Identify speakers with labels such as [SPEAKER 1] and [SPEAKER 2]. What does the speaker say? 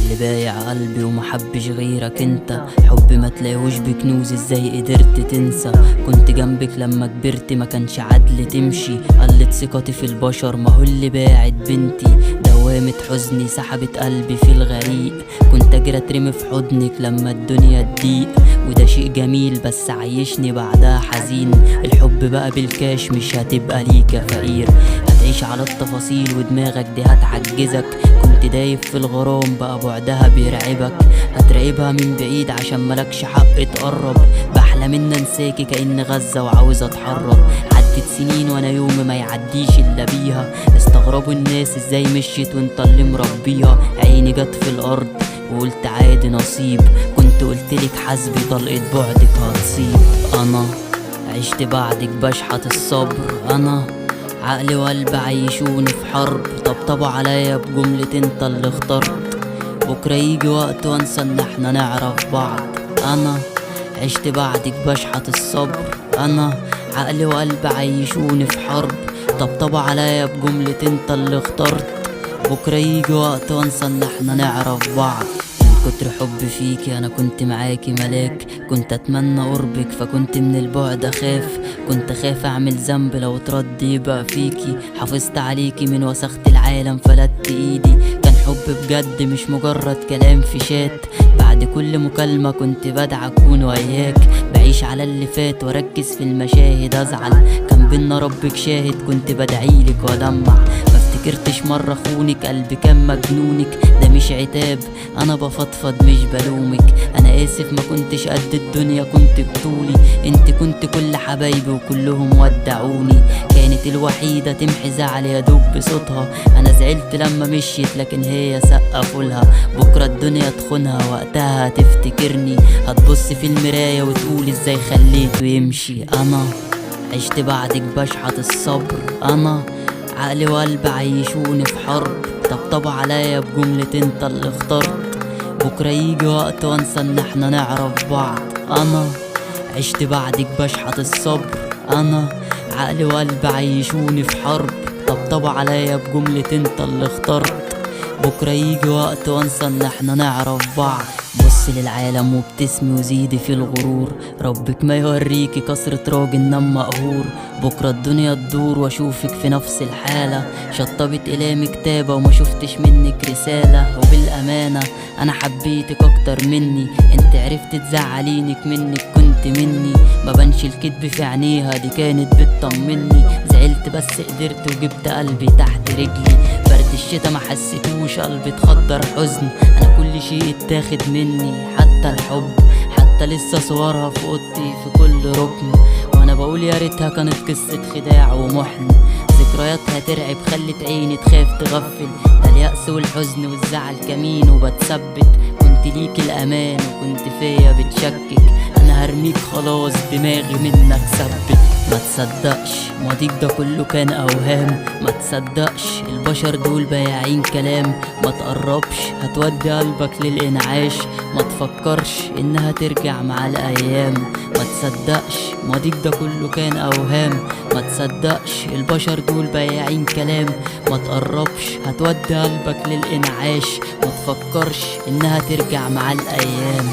[SPEAKER 1] اللي بايع قلبي ومحبش غيرك انت. حب ما تلاقيهوش بكنوز، ازاي قدرت تنسى؟ كنت جنبك لما كبرت، ما كانش عدل تمشي. قلت ثقتي في البشر، ما هو اللي باعت بنتي. دوامة حزني سحبت قلبي في الغريق. كنت اجري اترمي في حضنك لما الدنيا تضيق، وده شيء جميل بس عيشني بعدها حزين. الحب بقى بالكاش، مش هتبقى ليك يا فقير. هتعيش على التفاصيل ودماغك دي هتعجزك. كنت دايب في الغرام، بقى بعدها بيرعبك. هتراقبها من بعيد عشان ملكش حق تقرب. بحلم ان انساكي كأن غزة وعاوز اتحرر. عدت سنين وانا يوم ما يعديش الا بيها. استغربوا الناس ازاي مشيت وانت اللي مربيها. عيني جت في الارض وقلت عادي نصيب. كنت قلتلك حسبي طلقة بعدك هتصيب. انا عشت بعدك بشحت الصبر. انا عقلي وقلبي عيشوني في حرب. طبطبوا عليا بجملة انت اللي اخترت. بكرة يجي وقت وانسى ان احنا نعرف بعض. انا عشت بعدك بشحت الصبر. انا عقلي وقلبي عيشوني في حرب. طبطبوا عليا بجملة انت اللي اخترت. بكرة يجي وقت وانسى ان احنا نعرف بعض. من كتر حب فيكي انا كنت معاكي ملاك. كنت اتمنى قربك فكنت من البعد اخاف. كنت خايف اعمل ذنب لو ترد يبقى فيكي. حافظت عليكي من وسخة العالم فلت ايدي. كان حب بجد مش مجرد كلام في شات. بعد كل مكالمة كنت بدعى اكون وياك. بعيش على اللي فات واركز في المشاهد ازعل. كان بينا ربك شاهد، كنت بدعيلك وادمع. مفتكرتش مرة خونك، قلبي كان مجنونك. ده مش عتاب، انا بفضفض مش بلومك. انا اسف ما كنتش قد الدنيا، كنت بطولي. انت كنت كل حبايبي وكلهم ودعوني. كانت الوحيدة تمحي زعل يا دوب بصوتها. انا زعلت لما مشيت لكن هي سقفولها. بكرة الدنيا تخونها وقتها هتفتكرني. هتبص في المراية وتقول ازاي خليته يمشي. انا عشت بعدك بشحت الصبر. انا عقلي وقلبي عيشوني في حرب. طبطبوا عليا بجملة انت اللي اخترت. بكرة يجي وقت وانسى ان احنا نعرف بعض. انا عشت بعدك بشحت الصبر. انا عقلي وقلبي عيشوني في حرب. طبطبوا عليا بجملة انت اللي اخترت. بكرة يجي وقت وانسى ان احنا نعرف بعض. بص للعالم وابتسمي وزيدي في الغرور. ربك ما يوريكي كسرة راجل نم مقهور. بكرة الدنيا تدور واشوفك في نفس الحالة. شطبت إلامي كتابة وما شفتش منك رسالة. وبالأمانة أنا حبيتك أكتر مني. انت عرفت تزعلينك منك كنت مني. ما بانش الكدب في عينيها، دي كانت بتطمني. زعلت بس قدرت وجبت قلبي تحت رجلي. برد الشتا ما حسيتوش، قلبي اتخدر حزن. انا كل شيء اتاخد مني حتى الحب. حتى لسه صورها في اوضتي في كل ركن. وانا بقول يا ريتها كانت قصة خداع ومحن. ذكرياتها ترعب خلت عيني تخاف تغفل. ده اليأس والحزن والزعل كمين وبتثبت. كنت ليك الامان وكنت فيا بتشكك. انا هرميك خلاص دماغي منك ثبت. ما تصدقش ماضيك ده كله كان اوهام. ما تصدقش البشر دول بايعين كلام. ما تقربش هتودي قلبك للانعاش. ما تفكرش انها ترجع مع الايام. ما تصدقش ماضيك ده كله كان اوهام. ما تصدقش البشر دول بايعين كلام. ما تقربش هتودي قلبك للانعاش. ما تفكرش انها ترجع مع الايام.